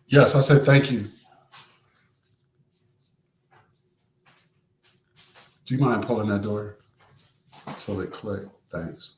Yes, I said thank you. Do you mind pulling that door so it click? Thanks.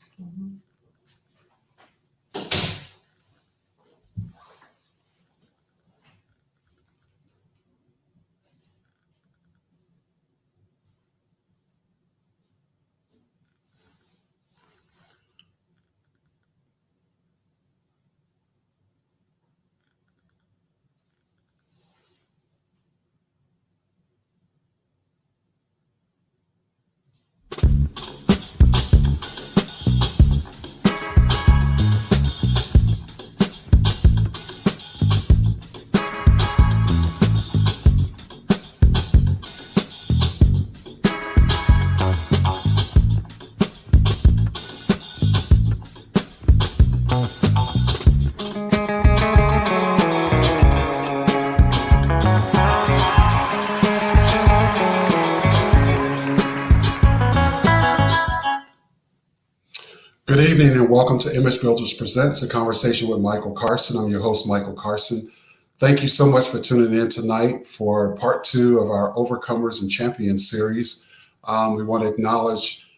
Good evening and welcome to Image Builders Presents a conversation with Michael Carson. I'm your host, Michael Carson. Thank you so much for tuning in tonight for part two of our Overcomers and Champions series. We want to acknowledge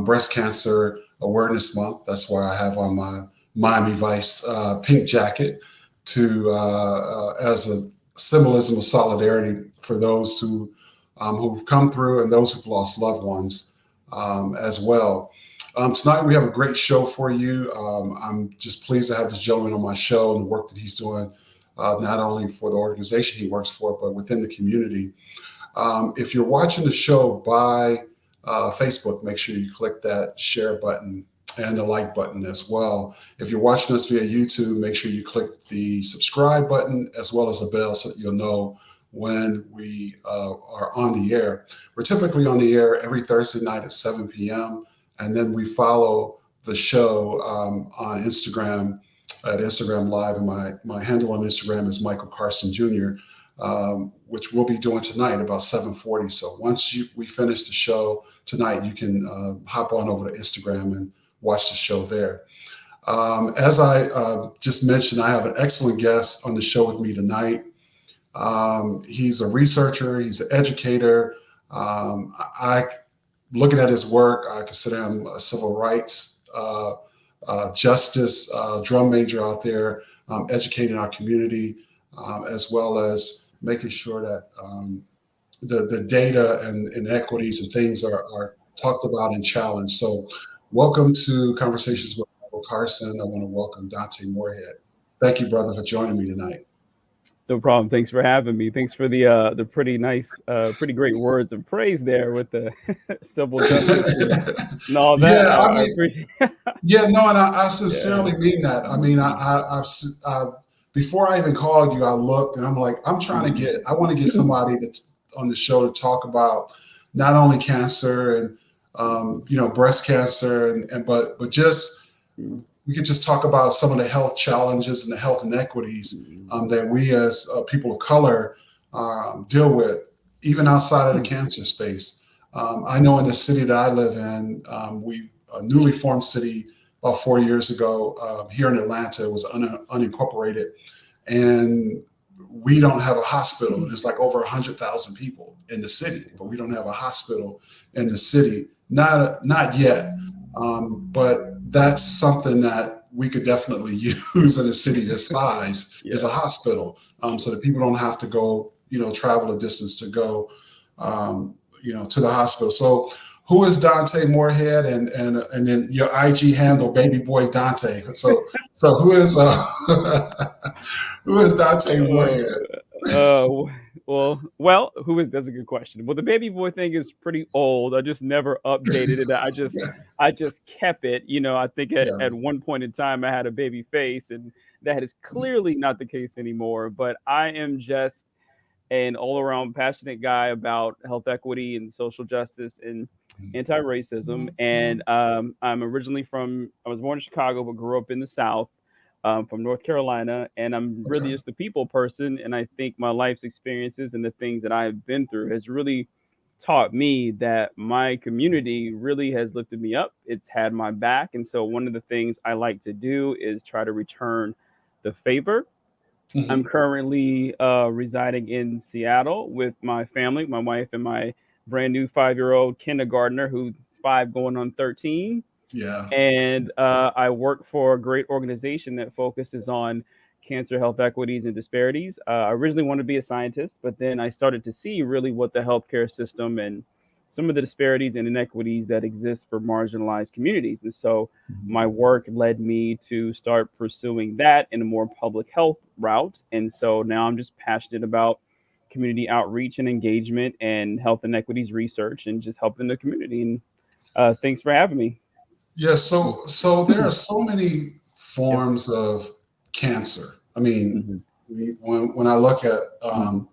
Breast Cancer Awareness Month. That's why I have on my Miami Vice pink jacket to as a symbolism of solidarity for those who've come through and those who've lost loved ones as well. Tonight we have a great show for you. I'm just pleased to have this gentleman on my show and the work that he's doing, not only for the organization he works for, but within the community. If you're watching the show by Facebook, make sure you click that share button and the like button as well. If you're watching us via YouTube, make sure you click the subscribe button as well as the bell so that you'll know when we are on the air. We're typically on the air every Thursday night at 7 p.m. And then we follow the show on Instagram at Instagram Live. And my handle on Instagram is Michael Carson Jr., which we'll be doing tonight about 7:40. So once we finish the show tonight, you can hop on over to Instagram and watch the show there. As I just mentioned, I have an excellent guest on the show with me tonight. He's a researcher, he's an educator. I Looking at his work, I consider him a civil rights justice drum major out there, educating our community, as well as making sure that the data and inequities and things are talked about and challenged. So, welcome to Conversations with Michael Carson. I want to welcome Dante Moorhead. Thank you, brother, for joining me tonight. No problem. Thanks for having me. Thanks for the pretty nice, pretty great words of praise there with the civil justice and all that. Yeah, I I mean, appreciate. yeah, no, and I Yeah. sincerely mean that. I mean, Hmm. before I even called you, I looked and I'm like, Hmm. I want to get somebody on the show to talk about not only cancer and breast cancer but just we could just talk about some of the health challenges and the health inequities that we as people of color deal with, even outside of the cancer space. I know in the city that I live in, we a newly formed city about 4 years ago here in Atlanta. It was unincorporated, and we don't have a hospital. There's like over 100,000 people in the city, but we don't have a hospital in the city. Not yet, but that's something that we could definitely use in a city this size is a Yeah. hospital, so that people don't have to go, travel a distance to go, to the hospital. So, who is Dante Moorhead, and then your IG handle, Baby Boy Dante. So who is Dante Uh, Moorhead? well, who is? That's a good question. Well, the baby boy thing is pretty old. I just never updated it. I just kept it. I think Yeah. at one point in time I had a baby face, and that is clearly not the case anymore. But I am just an all around passionate guy about health equity and social justice and anti racism. And I was born in Chicago, but grew up in the South, from North Carolina. And I'm really Okay. just a people person. And I think my life's experiences and the things that I've been through has really taught me that my community really has lifted me up. It's had my back. And so one of the things I like to do is try to return the favor I'm Hmm. currently residing in Seattle with my family, my wife, and my brand new 5 year old kindergartner who's 5 going on 13. Yeah. And I work for a great organization that focuses on cancer health equities and disparities. I originally wanted to be a scientist, but then I started to see really what the healthcare system and some of the disparities and inequities that exist for marginalized communities. And so Mhm. my work led me to start pursuing that in a more public health route. And so now I'm just passionate about community outreach and engagement and health inequities research and just helping the community. And thanks for having me. Yeah, so there are so many Yep. forms of cancer. I mean, Mhm. when I look at Mhm.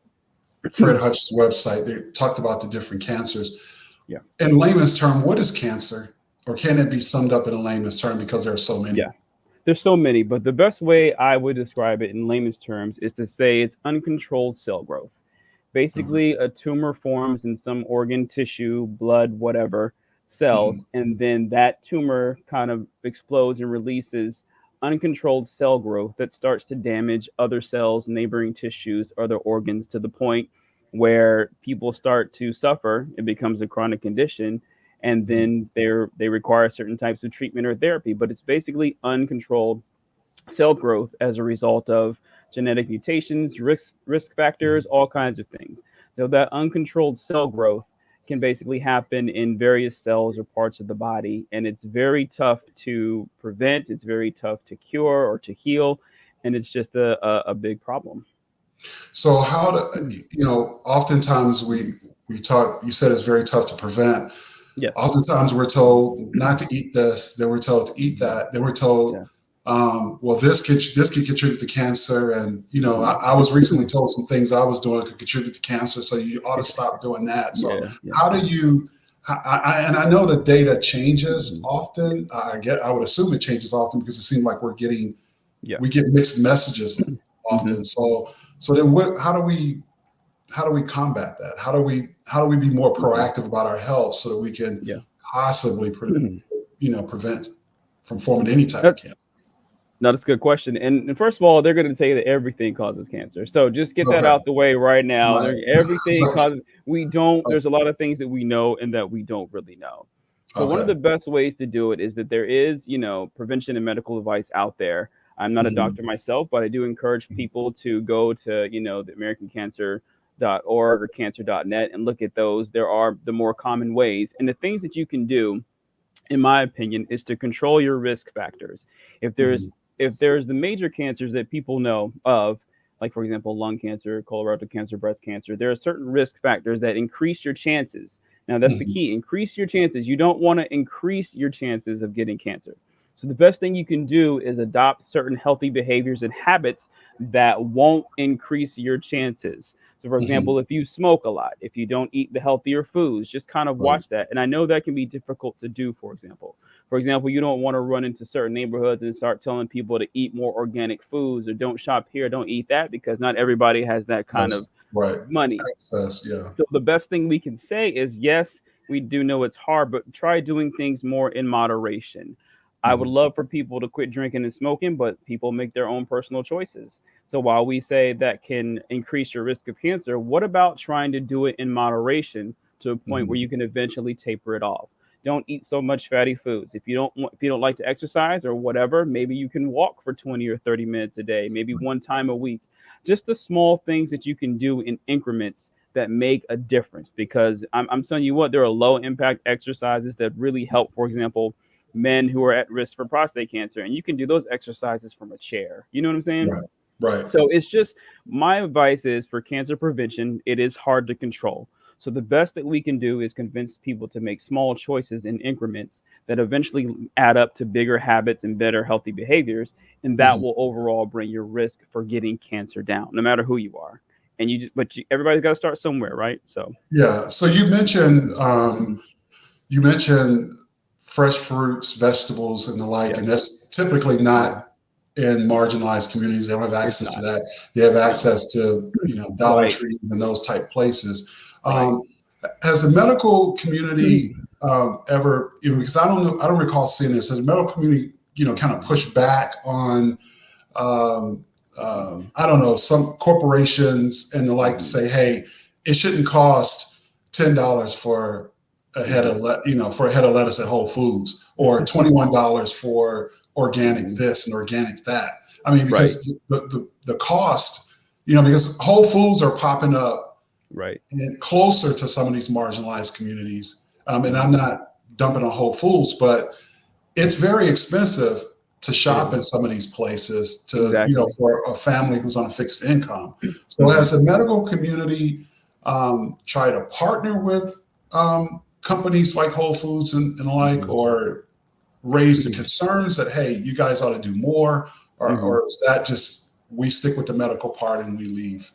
Fred Hutch's website, they talked about the different cancers. Yeah. In layman's term, what is cancer? Or can it be summed up in a layman's term because there are so many? Yeah. There's so many, but the best way I would describe it in layman's terms is to say it's uncontrolled cell growth. Uh, Basically, a tumor forms in some organ, tissue, blood, whatever cells, mhm, and then that tumor kind of explodes and releases uncontrolled cell growth that starts to damage other cells, neighboring tissues, other organs to the point where people start to suffer. It becomes a chronic condition, and mhm, then they require certain types of treatment or therapy. But it's basically uncontrolled cell growth as a result of genetic mutations, risk mhm. factors, all kinds of things. So that uncontrolled cell growth can basically happen in various cells or parts of the body, and it's very tough to prevent. It's very tough to cure or to heal, and it's just a big problem. So how to, oftentimes we talk, you said it's very tough to prevent. Yes. Oftentimes we're told not to eat this, then we're told to eat Mhm. that, then we're told, Yeah. well, this could contribute to cancer, and Mhm. I was recently told some things I was doing could contribute to cancer, so you ought to stop doing that. So Yeah. Yeah. how do you? And I know the data changes Mhm. often. I would assume it changes often because it seems like Yeah. we get mixed messages Mhm. often. So then what? How do we combat that? How do we be more Mhm. proactive about our health so that we can Yeah. possibly prevent from forming any type of That, cancer? No, that's a good question. And first of all, they're going to tell you that everything causes cancer. So just get that Okay, out the way right now. right. Everything Okay. causes. We don't. There's a lot of things that we know and that we don't really know. So one of Okay. the best ways to do it is that there is, prevention and medical advice out there. I'm not a Hmm. doctor myself, but I do encourage people to go to, the AmericanCancer.org or cancer.net and look at those. There are the more common ways and the things that you can do in my opinion, is to control your risk factors. If there's Hmm. if there's the major cancers that people know of, like for example, lung cancer, colorectal cancer, breast cancer, there are certain risk factors that increase your chances. Now that's the Hmm. key. Increase your chances. You don't want to increase your chances of getting cancer. So the best thing you can do is adopt certain healthy behaviors and habits that won't increase your chances. So, for Hmm. example, if you smoke a lot, if you don't eat the healthier foods, just kind of Right. watch that. And I know that can be difficult to do, for example. For example, you don't want to run into certain neighborhoods and start telling people to eat more organic foods or don't shop here, don't eat that, because not everybody has that kind of Yes. Right. money. Access. Yeah. So the best thing we can say is yes, we do know it's hard, but try doing things more in moderation. I would Hmm. love for people to quit drinking and smoking, but people make their own personal choices. So while we say that can increase your risk of cancer, what about trying to do it in moderation to a point Hmm. where you can eventually taper it off? Don't eat so much fatty foods. If you don't like to exercise or whatever, maybe you can walk for 20 or 30 minutes a day, maybe one time a week. Just the small things that you can do in increments that make a difference because I'm telling you what, there are low impact exercises that really help. For example, men who are at risk for prostate cancer, and you can do those exercises from a chair. You know what I'm saying? Right. Right. So it's just my advice is for cancer prevention, it is hard to control. So the best that we can do is convince people to make small choices in increments that eventually add up to bigger habits and better healthy behaviors, and that Hmm. will overall bring your risk for getting cancer down, no matter who you are. And everybody's got to start somewhere, right? So Yeah. So mhm. you mentioned fresh fruits, vegetables, and the like, Yes, and that's typically yeah, not in marginalized communities. They don't have it's access to not. that. They have No, access to Dollar right, Trees and those type places. right. Has the medical community ever? Because I don't know, I don't recall seeing this. Has the medical community kind of pushed back on um, I don't know, some corporations and the like to say, hey, it shouldn't cost $10 for a head of for a head of lettuce at Whole Foods, or $21 for organic this and organic that. I mean, Right. because the cost, because Whole Foods are popping up Right. and closer to some of these marginalized communities. And I'm Mhm. not dumping on Whole Foods, but it's very expensive to It shop is. in some of these places Exactly. for a family who's on a fixed income. So Mhm. has the medical community try to partner with companies like Whole Foods and the like, Mhm. or raise the Mhm. concerns that, hey, you guys ought to do more, Mhm. or is that just we stick with the medical part and we leave?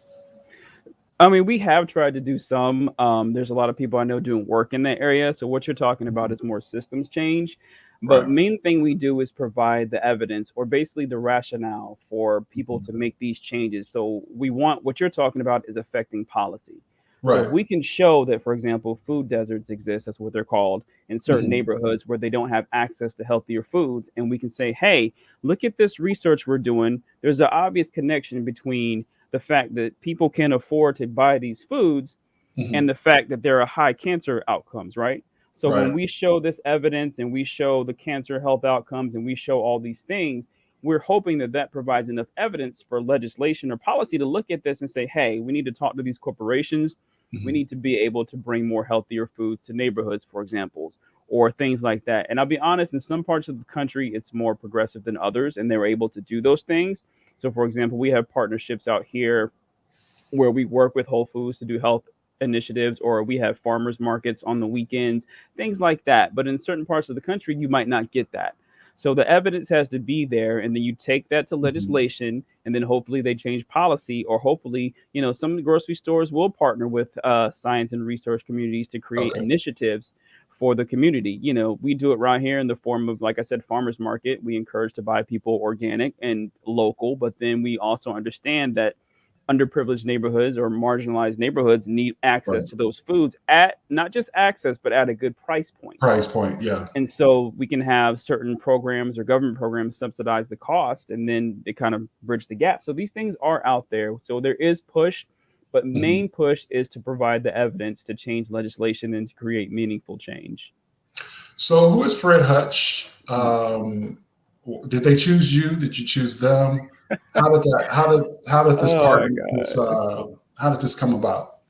I mean, we have tried to do some. There's a lot of people I know doing work in that area. So what you're talking about is more systems change. But Right. main thing we do is provide the evidence or basically the rationale for people Mhm. to make these changes. So we want what you're talking about is affecting policy. So if Right. we can show that, for example, food deserts exist, that's what they're called, in certain Mhm. neighborhoods where they don't have access to healthier foods, and we can say, hey, look at this research we're doing. There's an obvious connection between the fact that people can afford to buy these foods and Mhm. the fact that there are high cancer outcomes, right? So when Right. we show this evidence and we show the cancer health outcomes and we show all these things, we're hoping that that provides enough evidence for legislation or policy to look at this and say, hey, we need to talk to these corporations. We Mhm. need to be able to bring more healthier foods to neighborhoods, for example, or things like that. And I'll be honest, in some parts of the country, it's more progressive than others, and they're able to do those things. So, for example, we have partnerships out here where we work with Whole Foods to do health initiatives, or we have farmers markets on the weekends, things like that. But in certain parts of the country, you might not get that. So the evidence has to be there, and then you take that to Mhm. legislation, and then hopefully they change policy, or hopefully, some grocery stores will partner with science and research communities to create Okay. initiatives for the community. We do it right here in the form of, like I said, farmers market. We encourage to buy people organic and local, but then we also understand that underprivileged neighborhoods or marginalized neighborhoods need access Right. to those foods at not just access, but at a good price point. Price point. Yeah. And so we can have certain programs or government programs subsidize the cost and then they kind of bridge the gap. So these things are out there. So there is push, but Mhm. main push is to provide the evidence to change legislation and to create meaningful change. So who is Fred Hutch? Mhm. Did they choose you? Did you choose them? How did that? How did this Oh my partner? God. How did this come about?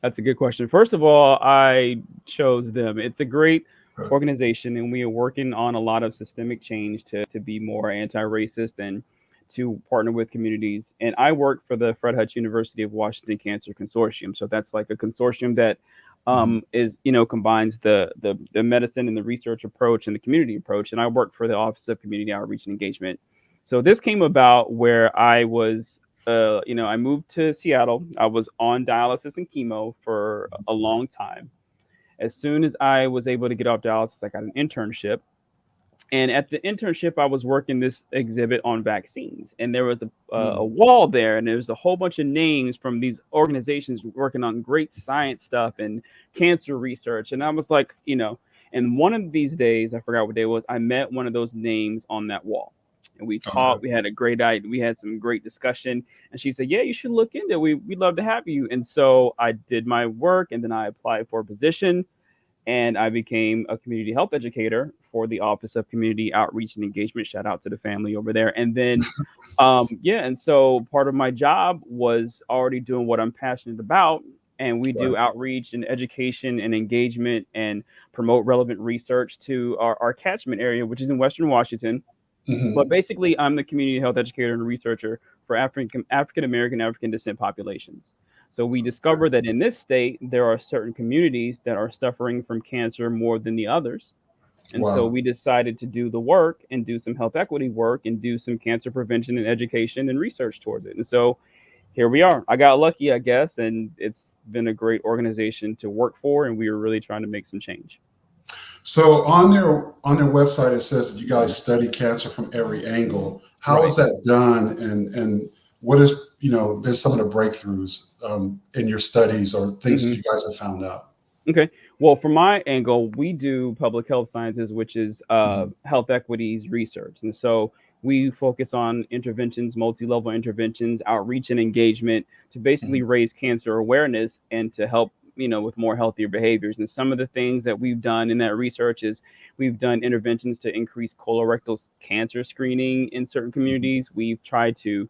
That's a good question. First of all, I chose them. It's a great Okay. organization, and we are working on a lot of systemic change to be more anti-racist and to partner with communities. And I work for the Fred Hutch University of Washington Cancer Consortium. So that's like a consortium that Mhm. is combines the medicine and the research approach and the community approach. And I work for the Office of Community Outreach and Engagement. So this came about where I moved to Seattle. I was on dialysis and chemo for a long time. As soon as I was able to get off dialysis, I got an internship. And at the internship, I was working this exhibit on vaccines, and there was a Mhm. wall there, and there was a whole bunch of names from these organizations working on great science stuff and cancer research. And I was like, and one of these days, I forgot what day it was, I met one of those names on that wall, and we Okay. talked. We had a great idea. We had some great discussion, and she said, "Yeah, you should look into it. We'd love to have you." And so I did my work, and then I applied for a position and I became a community health educator for the Office of Community Outreach and Engagement. Shout out to the family over there. And then, yeah, and so part of my job was already doing what I'm passionate about. And we do Right. outreach and education and engagement and promote relevant research to our catchment area, which is in Western Washington. But Mhm. basically, I'm the community health educator and researcher for African American, African descent populations. So we Okay. discovered that in this state, there are certain communities that are suffering from cancer more than the others. And so Wow. we decided to do the work and do some health equity work and do some cancer prevention and education and research towards it. And so here we are. I got lucky, I guess, and it's been a great organization to work for. And we were really trying to make some change. So on their website, it says that you Mhm. guys study cancer from every angle. How is Right. that done, and what has been some of the breakthroughs in your studies or things that Mhm. you guys have found out? Okay. Well, from my angle, we do public health sciences, which is Mhm. health equities research. And so we focus on interventions, multi-level interventions, outreach and engagement to basically Mhm. raise cancer awareness and to help, with more healthier behaviors. And some of the things that we've done in that research is we've done interventions to increase colorectal cancer screening in certain Mhm. communities. We've tried to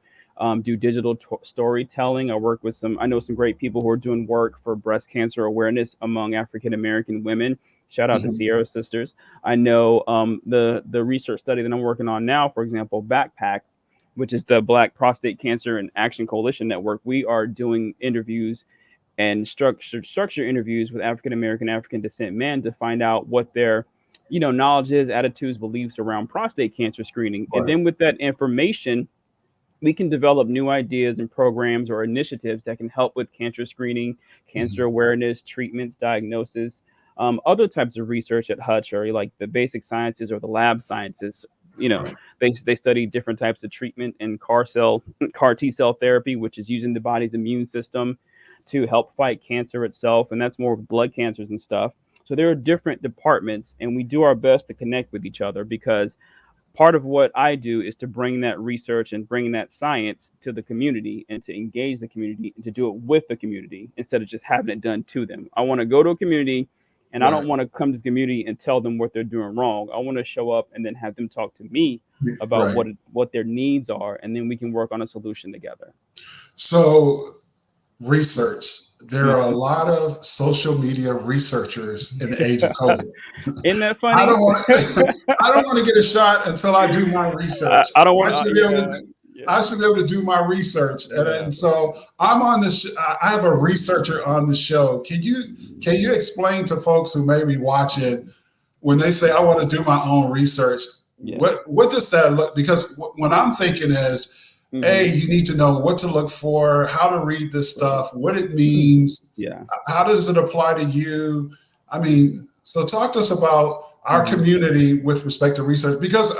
do digital storytelling. I work with I know some great people who are doing work for breast cancer awareness among African American women. Shout out to Mhm. Sierra Sisters. I know the research study that I'm working on now, for example, Backpack, which is the Black Prostate Cancer and Action Coalition Network. We are doing interviews and structure interviews with African American, African descent men to find out what their knowledge is, attitudes, beliefs around prostate cancer screening. And Right. then with that information, we can develop new ideas and programs or initiatives that can help with cancer screening, cancer Mhm. awareness, treatments, diagnosis, other types of research at Hutch, or like the basic sciences or the lab sciences. You know, Right. they study different types of treatment and CAR T cell therapy, which is using the body's immune system to help fight cancer itself, and that's more with blood cancers and stuff. So there are different departments, and we do our best to connect with each other because part of what I do is to bring that research and bring that science to the community and to engage the community and to do it with the community instead of just having it done to them. I want to go to a community and I don't Right. want to come to the community and tell them what they're doing wrong. I want to show up and then have them talk to me about Right. what their needs are, and then we can work on a solution together. So research. There are a Hmm. lot of social media researchers in the age of COVID. Isn't that I funny? don't want to. I don't want to get a shot until I do my research. I don't I want to. should be able to. Yeah, I yeah, should be able to do my research, yeah, and so I'm on the. I have a researcher on the show. Can you explain to folks who may be watching when they say I want to do my own research? yeah. What does that look? Because when I'm thinking is, Hmm. a, you need to know what to look for, how to read this Right. stuff, what it means, Yeah. how does it apply to you? I mean, so talk to us about our Hmm. community with respect to research, because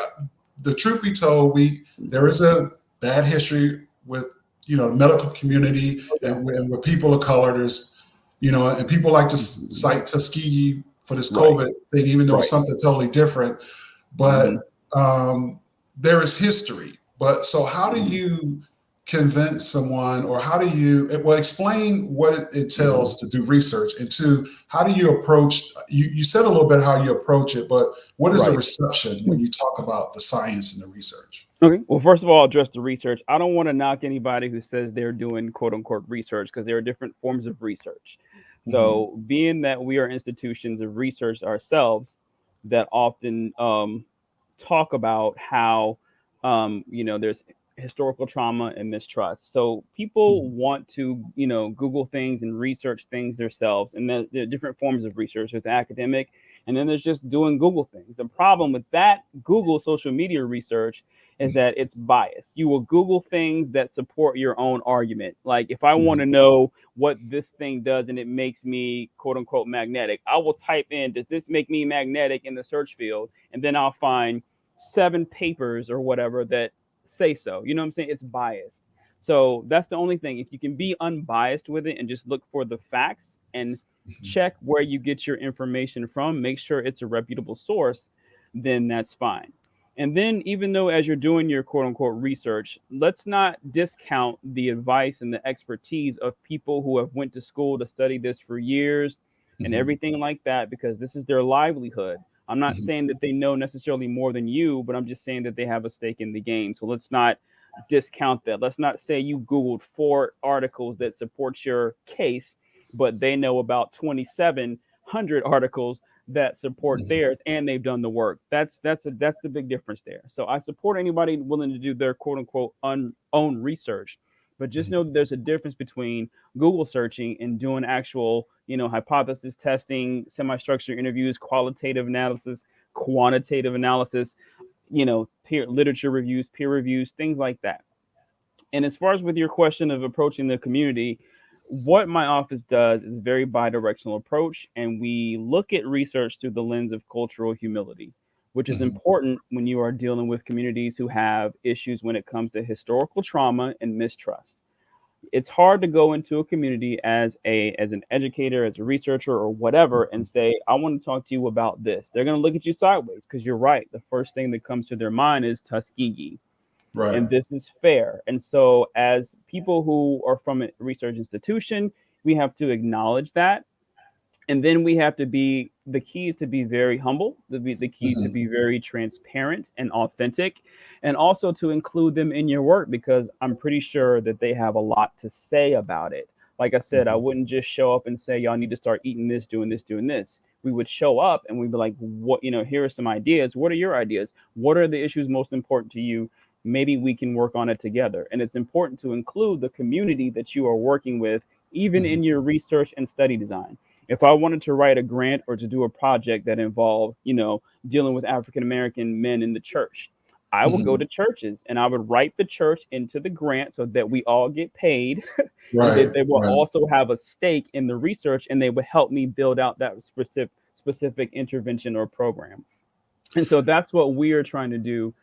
the truth be told, there is a bad history with the medical community Oh yeah. and with people of color. There's and people like to Hmm. cite Tuskegee for this Right. COVID thing, even though it's Right. something totally different. Hmm. But there is history. But so how do Hmm. you convince someone, or how do you explain what it Hmm. entails to do research, and two, how do you approach you said a little bit how you approach it, but what is the Right. reception when you talk about the science and the research? Okay. Well, first of all, I'll address the research. I don't want to knock anybody who says they're doing quote unquote research because there are different forms of research. Hmm. So, being that we are institutions of research ourselves that often talk about how, there's historical trauma and mistrust. So, people Hmm. want to, Google things and research things themselves. And there are different forms of research. There's academic, and then there's just doing Google things. The problem with that Google social media research is that it's biased. You will Google things that support your own argument. Like if I want Hmm. to know what this thing does and it makes me quote unquote magnetic, I will type in, does this make me magnetic in the search field? And then I'll find 7 papers or whatever that say so. You know what I'm saying? It's biased. So that's the only thing. If you can be unbiased with it and just look for the facts and check where you get your information from, make sure it's a reputable source, then that's fine. And then, even though as you're doing your quote unquote research, let's not discount the advice and the expertise of people who have went to school to study this for years and Hmm. everything like that, because this is their livelihood. I'm not Hmm. saying that they know necessarily more than you, but I'm just saying that they have a stake in the game. So let's not discount that. Let's not say you Googled 4 articles that support your case, but they know about 2,700 articles that support Hmm. theirs and they've done the work. That's the big difference there. So I support anybody willing to do their quote unquote own research, but just know that there's a difference between Google searching and doing actual, hypothesis testing, semi-structured interviews, qualitative analysis, quantitative analysis, peer literature reviews, peer reviews, things like that. And as far as with your question of approaching the community, what my office does is a very bidirectional approach, and we look at research through the lens of cultural humility, which is Hmm. important when you are dealing with communities who have issues when it comes to historical trauma and mistrust. It's hard to go into a community as an educator, as a researcher or whatever and say, I want to talk to you about this. They're going to look at you sideways because you're right. The first thing that comes to their mind is Tuskegee, Right. and this is fair. And so as people who are from a research institution, we have to acknowledge that, and then we have to be, the key is to be very humble, the key to be Hmm. very transparent and authentic, and also to include them in your work because I'm pretty sure that they have a lot to say about it. Like I said, I Hmm. wouldn't just show up and say y'all need to start eating this, doing this, doing this. We would show up and we'd be like, what, here are some ideas. What are your ideas? What are the issues most important to you? Maybe we can work on it together. And it's important to include the community that you are working with, even Hmm. in your research and study design. If I wanted to write a grant or to do a project that involved, dealing with African American men in the church, I would go Hmm. to churches and I would write the church into the grant so that we all get paid and Right. that they will Right. also have a stake in the research and they would help me build out that specific intervention or program. And so that's what we're trying to do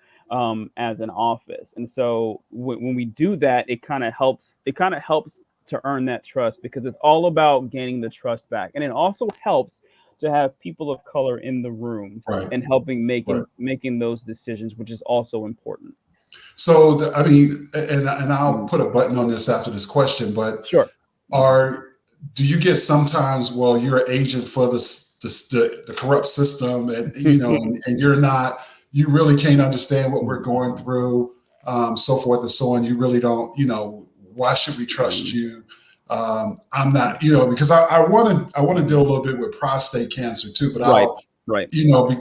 as an office. And so when we do that, it kind of helps. It kind of helps to earn that trust because it's all about gaining the trust back, and it also helps to have people of color in the room Right. and helping Right. making those decisions, which is also important. So, I mean, and I'll Mhm. put a button on this after this question, but Sure. Mhm. are do you get sometimes, well, you're an agent for the corrupt system, and and you're not, you really can't understand what we're going through, so forth and so on. You really don't, why should we trust Mhm. you? I'm not, because I want to deal a little bit with prostate cancer too, but Right. I'll, Right.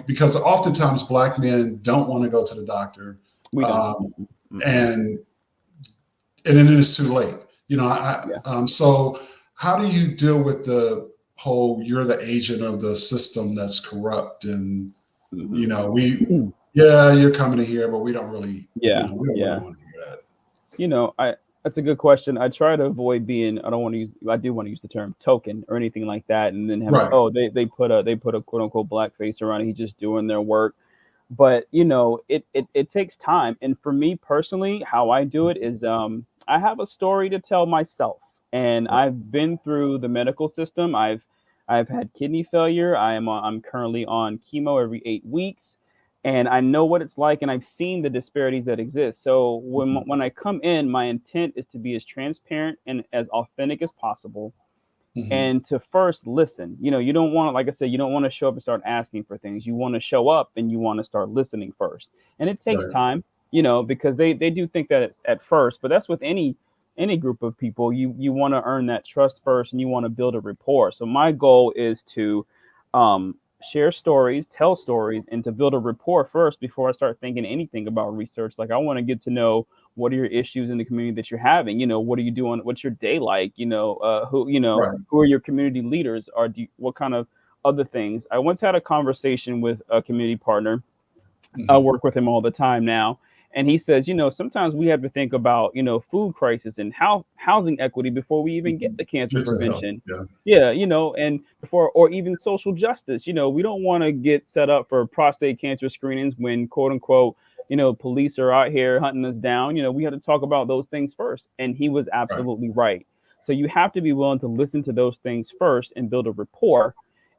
because oftentimes black men don't want to go to the doctor, We don't. um, Mm-mm. Mm-mm. and and then it's too late. Yeah. So how do you deal with the whole you're the agent of the system that's corrupt, and Hmm. yeah, you're coming in here, but we don't really, Yeah. we don't really Yeah. want to hear that. I That's a good question. I try to avoid being. I don't want to use. I do want to use the term token or anything like that, and then have it. Right. Oh, they put a quote unquote black face around it. He's just doing their work. But it takes time. And for me personally, how I do it is I have a story to tell myself, and Right. I've been through the medical system. I've had kidney failure. I'm currently on chemo every 8 weeks, and I know what it's like, and I've seen the disparities that exist. So Mhm. when I come in, my intent is to be as transparent and as authentic as possible, Mhm. and to first listen. You don't want to, like I said, you don't want to show up and start asking for things. You want to show up and you want to start listening first. And it takes Right. time, because they do think that at first, but that's with any group of people. You want to earn that trust first and you want to build a rapport. So my goal is to share stories, tell stories, and to build a rapport first before I start thinking anything about research. Like I want to get to know what are your issues in the community that you're having. What are you doing? What's your day like? Right. Who are your community leaders? What kind of other things? I once had a conversation with a community partner. I Mhm. work with him all the time now. And he says, sometimes we have to think about, food crisis and how housing equity before we even get Mhm. to cancer Get to health. prevention. Yeah. Yeah, and before, or even social justice. We don't want to get set up for prostate cancer screenings when, quote unquote, police are out here hunting us down. We have to talk about those things first. And he was Right. absolutely right. So you have to be willing to listen to those things first and build a rapport,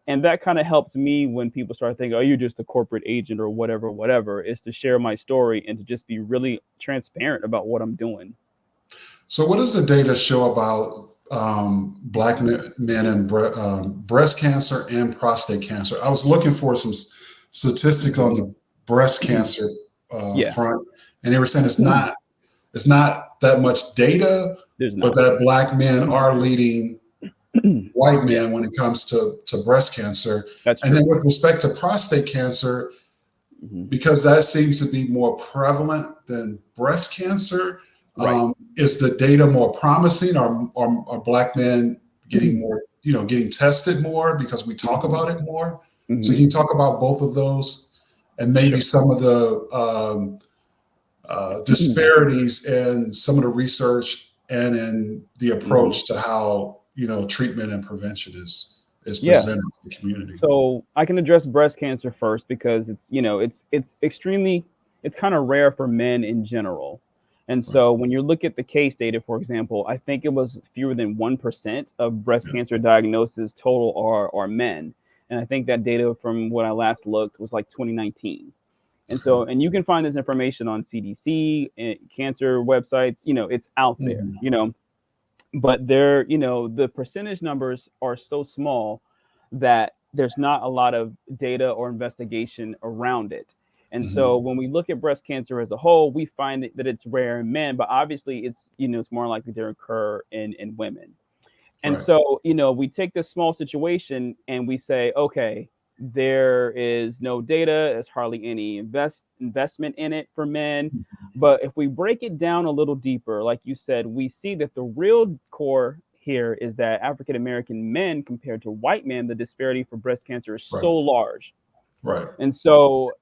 and that kind of helps me when people start thinking, oh, you're just a corporate agent or whatever, whatever, is to share my story and to just be really transparent about what I'm doing. So, what does the data show about black men and breast cancer and prostate cancer? I was looking for some statistics on the breast cancer Yeah. front, and they were saying it's not that much data, There's but not. that black men are leading white Yeah, men when it comes to breast cancer. that's And then true. with respect to prostate cancer, Hmm. because that seems to be more prevalent than breast cancer. Right. Is the data more promising? Are black men getting more, getting tested more because we talk Hmm. about it more? So Hmm. can you talk about both of those and maybe Sure. some of the disparities in some of the research and in the Hmm. approach to how treatment and prevention is Yeah. presented to the community? So I can address breast cancer first because it's extremely, it's kind of rare for men in general. And Right. so when you look at the case data, for example, I think it was fewer than 1% of breast Yeah. cancer diagnoses total are men. And I think that data from what I last looked was like 2019. And Okay. so, and you can find this information on CDC and cancer websites, it's out there, Hmm. but they're, the percentage numbers are so small that there's not a lot of data or investigation around it. And so Hmm. when we look at breast cancer as a whole, we find that it's rare in men, but obviously it's more likely to occur in women. And Right. so, we take this small situation and we say, okay, there is no data, there's hardly any investment in it for men. But if we break it down a little deeper, like you said, we see that the real core here is that African American men compared to white men, the disparity for breast cancer is Right. so large. Right. And so,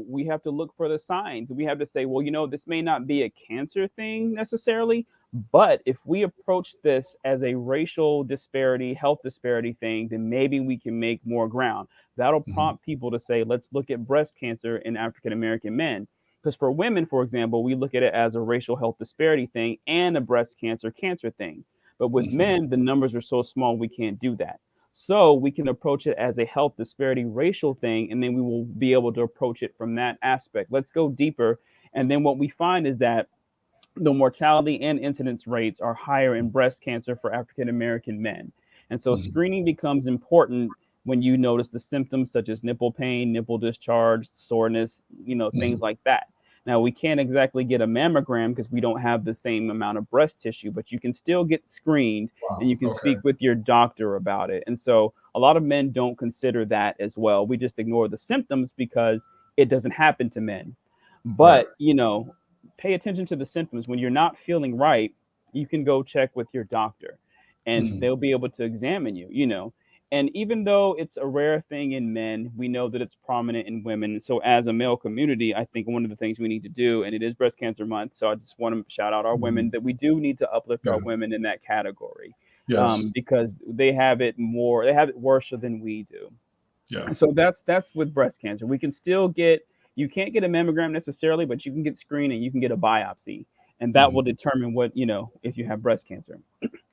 we have to look for the signs. We have to say, well, this may not be a cancer thing necessarily, but if we approach this as a racial disparity, health disparity thing, then maybe we can make more ground. That'll Hmm. prompt people to say, let's look at breast cancer in African American men. Because for women, for example, we look at it as a racial health disparity thing and a breast cancer thing. But with Hmm. men, the numbers are so small, we can't do that. So we can approach it as a health disparity racial thing, and then we will be able to approach it from that aspect. Let's go deeper. And then what we find is that the mortality and incidence rates are higher in breast cancer for African American men. And so Hmm. screening becomes important when you notice the symptoms such as nipple pain, nipple discharge, soreness, things Hmm. like that. Now, we can't exactly get a mammogram because we don't have the same amount of breast tissue, but you can still get screened Wow. and you can Okay. speak with your doctor about it. And so a lot of men don't consider that as well. We just ignore the symptoms because it doesn't happen to men. Right. But, pay attention to the symptoms. When you're not feeling right, you can go check with your doctor and Hmm. they'll be able to examine you. And even though it's a rare thing in men, we know that it's prominent in women. So as a male community, I think one of the things we need to do, and it is breast cancer month, so I just want to shout out our women, Hmm. that we do need to uplift Yeah. our women in that category, Yes. because they have it worse than we do. Yeah. So that's with breast cancer. We can still get You can't get a mammogram necessarily, but you can get screened and you can get a biopsy, and that will Hmm. determine what if you have breast cancer.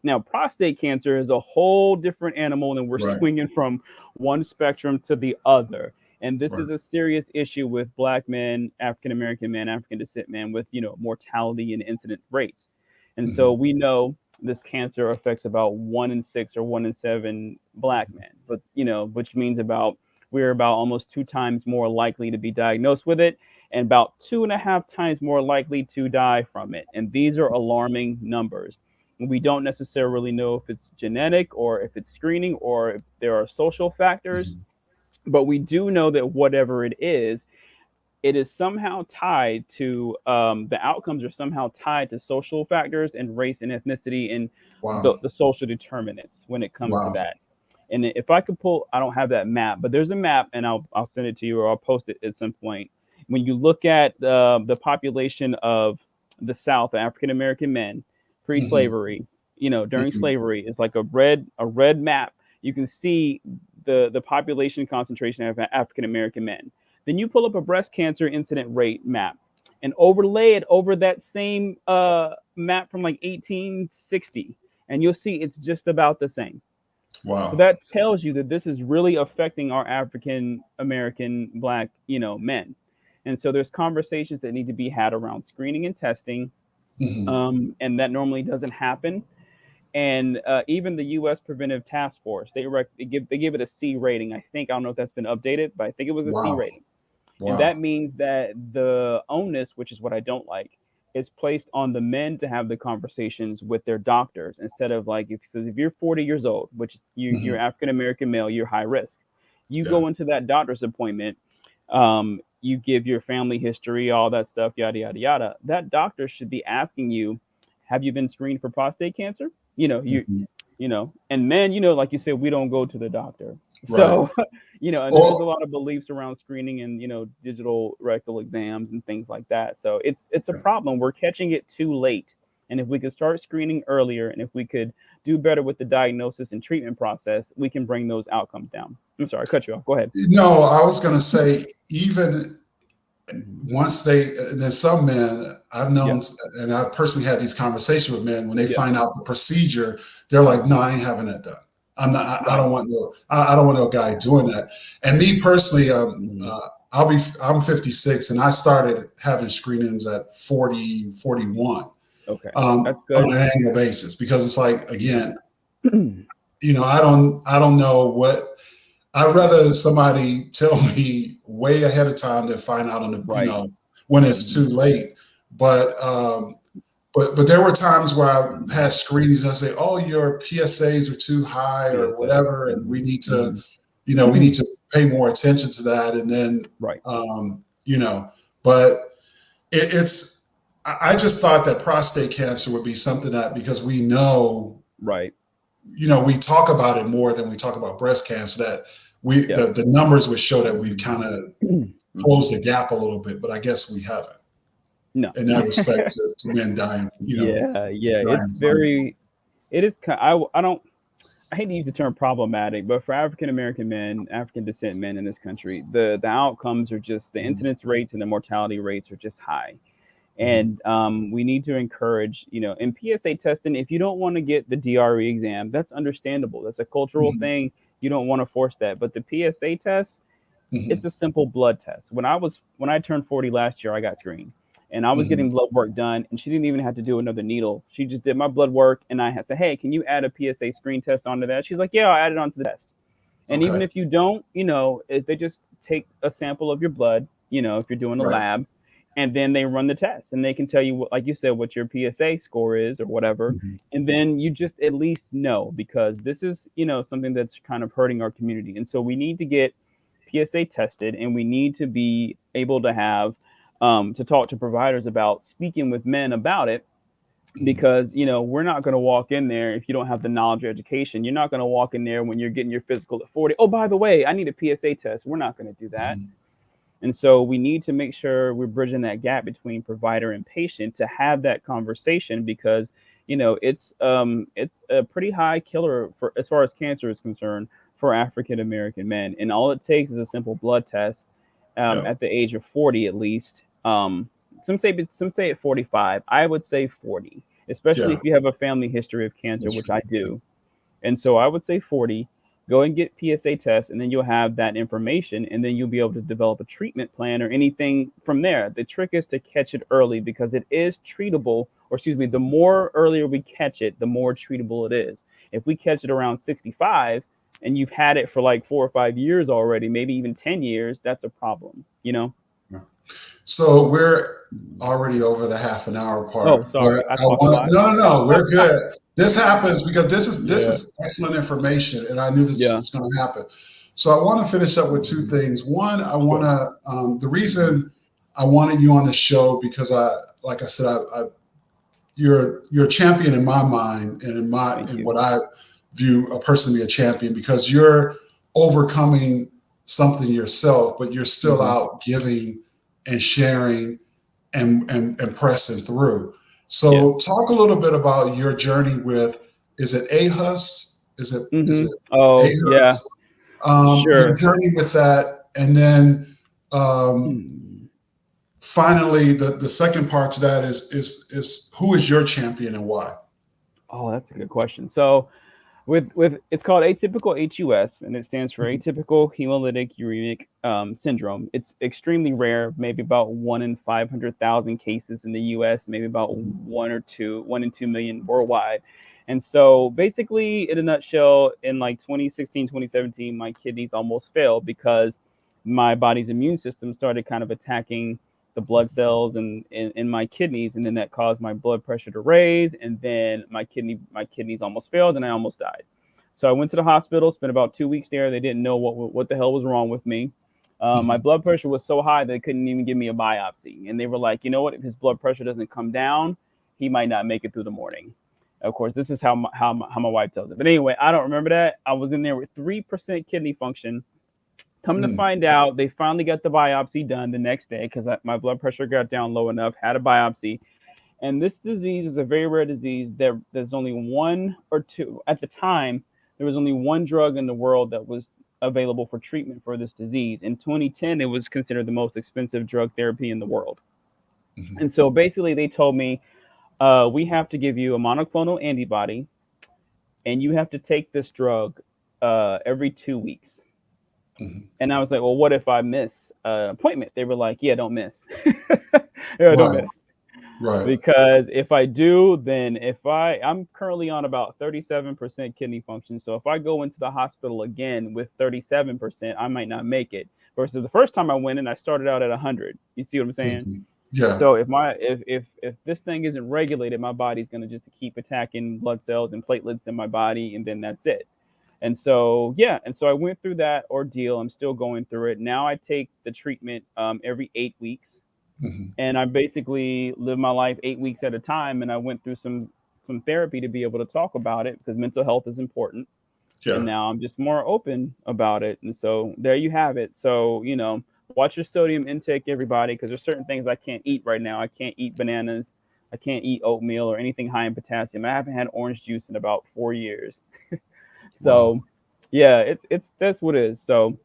Now, prostate cancer is a whole different animal, and we're Right. swinging from one spectrum to the other. And this Right. is a serious issue with Black men, African American men, African descent men, with mortality and incident rates. And so Hmm. we know this cancer affects about 1 in 6 or 1 in 7 Black men, but which means we're about almost 2 times more likely to be diagnosed with it, and about 2.5 times more likely to die from it. And these are alarming numbers. We don't necessarily know if it's genetic or if it's screening or if there are social factors, Hmm. but we do know that whatever it is somehow tied to the outcomes are somehow tied to social factors and race and ethnicity and Wow. the social determinants when it comes to Wow. that. And if I could pull, I don't have that map, but there's a map, and I'll send it to you or I'll post it at some point. When you look at the population of the South, African American men, Hmm. pre-slavery, during Hmm. slavery, it's like a red map. You can see the population concentration of African American men. Then you pull up a breast cancer incident rate map and overlay it over that same map from like 1860, and you'll see it's just about the same. So Wow. that tells you that this is really affecting our African American Black, men. And so there's conversations that need to be had around screening and testing, Hmm. and that normally doesn't happen. And even the U.S. Preventive Task Force, they give it a C rating. I don't know if that's been updated, but I think it was a C Wow. rating. And that Wow. means that the onus, which is what I don't like, is placed on the men to have the conversations with their doctors instead of like if you're 40 years old, which is you're Hmm. African American male, you're high risk. You Yeah. go into that doctor's appointment, you give your family history, all that stuff, yada yada yada. That doctor should be asking you, have you been screened for prostate cancer? You know, you Hmm. and men, like you said, we don't go to the doctor. Right. So, and then there's a Well, lot of beliefs around screening and, digital rectal exams and things like that. So it's a yeah. problem. We're catching it too late. And if we could start screening earlier and if we could do better with the diagnosis and treatment process, we can bring those outcomes down. I'm sorry, I cut you off. Go ahead. No, I was going to say, even Mhm. Once they, and then some men I've Yeah. known, and I've personally had these conversations with men when they Yeah. find out the procedure, they're like, Mhm. "No, I ain't having that done. I'm not. I Right. don't want no. I don't want no guy doing that." And me personally, Mhm. I'm 56, and I started having screenings at 40, 41, Okay. That's on good. an annual basis because it's like, Mhm. again, I don't know what. I'd rather somebody tell me way ahead of time than find out on the, Right. when it's too Mhm. late. But but there were times where I Mhm. had screenings and I say, "Oh, your PSAs are too high or PSA. whatever, and we Mhm. need to, Mhm. we need to pay more attention to that." And then, Right. but it's. I just thought that prostate cancer would be something that, because we know, Right. we talk about it more than we talk about breast cancer, that Yeah. the numbers would show that we've kind Mhm. of Mhm. closed the gap a little bit, but I guess we haven't, No. in that respect, to men dying, Yeah, yeah, it's dying from it. very it is ki I don't I hate to use the term problematic, but for African American men, African descent men in this country, the outcomes are just the Mhm, incidence rates and the mortality rates are just high. mhm, And we need to encourage, in PSA testing, if you don't want to get the DRE exam, that's understandable. That's a cultural mhm, thing. You don't want to force that. But the PSA test, it's mhm, a simple blood test. When I turned 40 last year, I got screened. And I was mhm. getting blood work done, and she didn't even have to do another needle. She just did my blood work, and I had said, "Hey, can you add a PSA screen test onto that?" She's like, "Yeah, I'll add it onto the test." And even Okay, if you don't, if they just take a sample of your blood, if you're doing a right. lab, and then they run the test, and they can tell you, like you said, what your PSA score is or whatever. Mhm, And then you just at least know, because this is, something that's kind of hurting our community. And so we need to get PSA tested, and we need to be able to to talk to providers about speaking with men about it, mhm, because we're not going to walk in there if you don't have the knowledge or education. You're not going to walk in there when you're getting your physical at 40. Oh, by the way, I need a PSA test. We're not going to do that. mhm, And so we need to make sure we're bridging that gap between provider and patient to have that conversation, because it's a pretty high killer for, as far as cancer is concerned, for African American men. And all it takes is a simple blood test, yeah, at the age of 40 at least. Some say at 45. I would say 40, especially yeah, if you have a family history of cancer, that's which true. I Yeah. do. And so I would say 40, go and get PSA tests, and then you'll have that information, and then you'll be able to develop a treatment plan or anything from there. The trick is to catch it early, because it is treatable, or excuse me, the Mhm, more earlier we catch it, the more treatable it is. If we catch it around 65 and you've had it for like 4 or 5 years already, maybe even 10 years, that's a problem. yeah. So we're already over the half an hour Oh, part, but sorry. I I talk a want lot. no, no, no, we're good. This happens because this Yeah. is excellent information, and I knew this Yeah. was going to happen. So I want to finish up with two Mhm. things. One, I want Sure. to the Mhm. reason I wanted you on the show because like I said, you're a champion in my mind, and Thank in you. what I view a person to be a champion, because you're overcoming something yourself, but you're still Mhm. out giving and sharing and pressing through. Yeah. So talk a little bit about your journey with, is it AHUS? Is Mhm. it Oh, yeah. AHUS? Your Sure. journey with that, and then um, Mm. finally the second part to that is who is your champion and why? Oh, that's a good question. So with it's called atypical HUS, and it stands for Mhm, atypical hemolytic uremic syndrome. It's extremely rare, maybe about 1 in 500,000 cases in the U.S., maybe about mhm, 1 in 2 million worldwide. And so basically, in a nutshell, in like 2016, 2017, my kidneys almost failed because my body's immune system started kind of attacking the blood cells in my kidneys, and then that caused my blood pressure to raise, and then my kidneys almost failed, and I almost died. So I went to the hospital, spent about 2 weeks there. They didn't know what the hell was wrong with me. My mhm, blood pressure was so high they couldn't even give me a biopsy, and they were like, you know what? If his blood pressure doesn't come down, he might not make it through the morning. Of course, this is how my wife tells it. But anyway, I don't remember that. I was in there with 3% kidney function. Come to mhm, find out, they finally got the biopsy done the next day because my blood pressure got down low enough. Had a biopsy, and this disease is a very rare disease. There's only one or two at the time. There was only one drug in the world that was available for treatment for this disease. In 2010, it was considered the most expensive drug therapy in the world. Mhm. And so basically, they told me, we have to give you a monoclonal antibody, and you have to take this drug every 2 weeks. Mhm. And I was like, well, what if I miss an appointment? They were like, yeah, don't miss. Yeah, don't Right, miss. right. Because if I do, then I'm currently on about 37% kidney function. So if I go into the hospital again with 37%, I might not make it. Versus the first time I went in, I started out at 100. You see what I'm saying? Mhm. Yeah, So if this thing isn't regulated, my body's gonna just keep attacking blood cells and platelets in my body, and then that's it. And so yeah, and so I went through that ordeal. I'm still going through it. Now I take the treatment every 8 weeks, mhm. and I basically live my life 8 weeks at a time. And I went through some therapy to be able to talk about it because mental health is important. And Yeah, now I'm just more open about it. And so there you have it. So, watch your sodium intake, everybody, because there's certain things I can't eat right now. I can't eat bananas. I can't eat oatmeal or anything high in potassium. I haven't had orange juice in about 4 years. wow. So, yeah, it's that's what it is. So,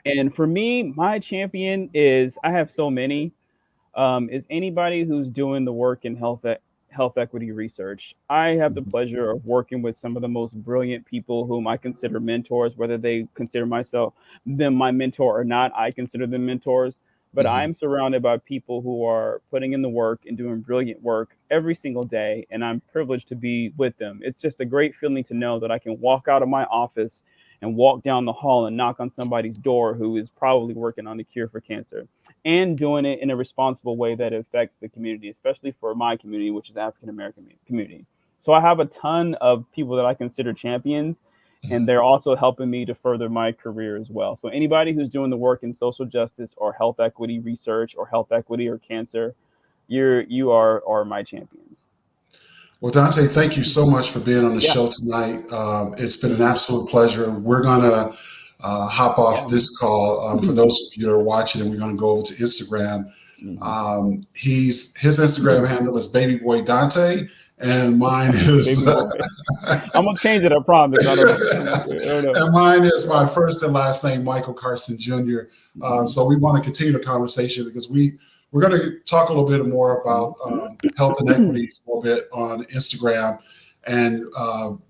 and for me, my champion is I have so many is anybody who's doing the work in health equity research. I have the Mhm. pleasure of working with some of the most brilliant people whom I consider mentors, whether they consider myself them my mentor or not. I consider them mentors. But Mhm. I'm surrounded by people who are putting in the work and doing brilliant work every single day, and I'm privileged to be with them. It's just a great feeling to know that I can walk out of my office and walk down the hall and knock on somebody's door who is probably working on the cure for cancer and doing it in a responsible way that affects the community, especially for my community, which is African American community. So I have a ton of people that I consider champions, and they're also helping me to further my career as well. So anybody who's doing the work in social justice or health equity research or health equity or cancer, you are my champions. Well, Dante, thank you so much for being on the Yeah. show tonight. It's been an absolute pleasure. We're gonna hop off Yeah. this call. For those of you that are watching, and we're gonna go over to Instagram. Mhm. His Instagram handle is Baby Boy Dante, and mine is Baby boy. I'm gonna change it. I promise. I don't know. I don't know. and mine is my first and last name, Michael Carson Jr. Mhm. So we want to continue the conversation because we're going to talk a little bit more about health inequities a little bit on Instagram and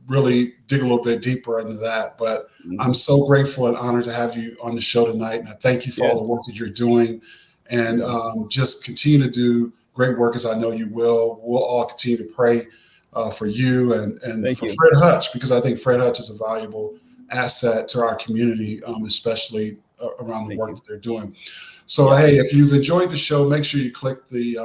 really dig a little bit deeper into that. But I'm Mhm. so grateful and honored to have you on the show tonight, and I thank you for Yeah. all the work that you're doing, and Mhm. just continue to do great work as I know you will. We'll all continue to pray for you and Thank for you. Fred Hutch, because I think Fred Hutch is a valuable asset to our community, especially around the Thank work you. that they're doing. So, Yeah. hey, if you've enjoyed the show, make sure you click the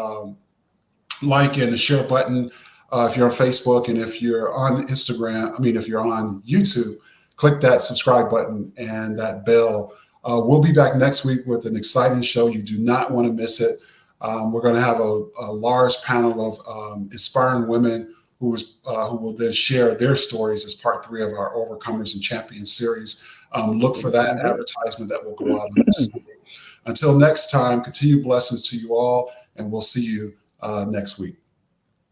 like and the share button if you're on Facebook, and if you're on Instagram, if you're on YouTube, click that subscribe button and that bell. We'll be back next week with an exciting show. You do not want to miss it. We're going to have a large panel of inspiring women who will then share their stories as part 3 of our Overcomers and Champions series. Look for Sounds that sounds good. advertisement that will go out on this Sunday. Until next time, continue blessings to you all, and we'll see you next week.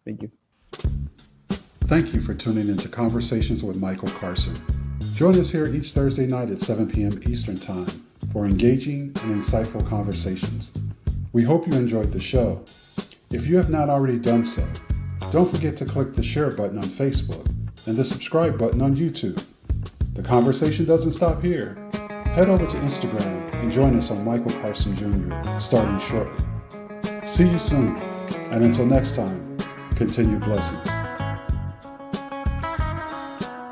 Thank you. Thank you for tuning into Conversations with Michael Carson. Join us here each Thursday night at 7 p.m. Eastern Time for engaging and insightful conversations. We hope you enjoyed the show. If you have not already done so, don't forget to click the share button on Facebook and the subscribe button on YouTube. The conversation doesn't stop here. Head over to Instagram and join us on Michael Carson Jr. starting shortly. See you soon, and until next time, continue blessings.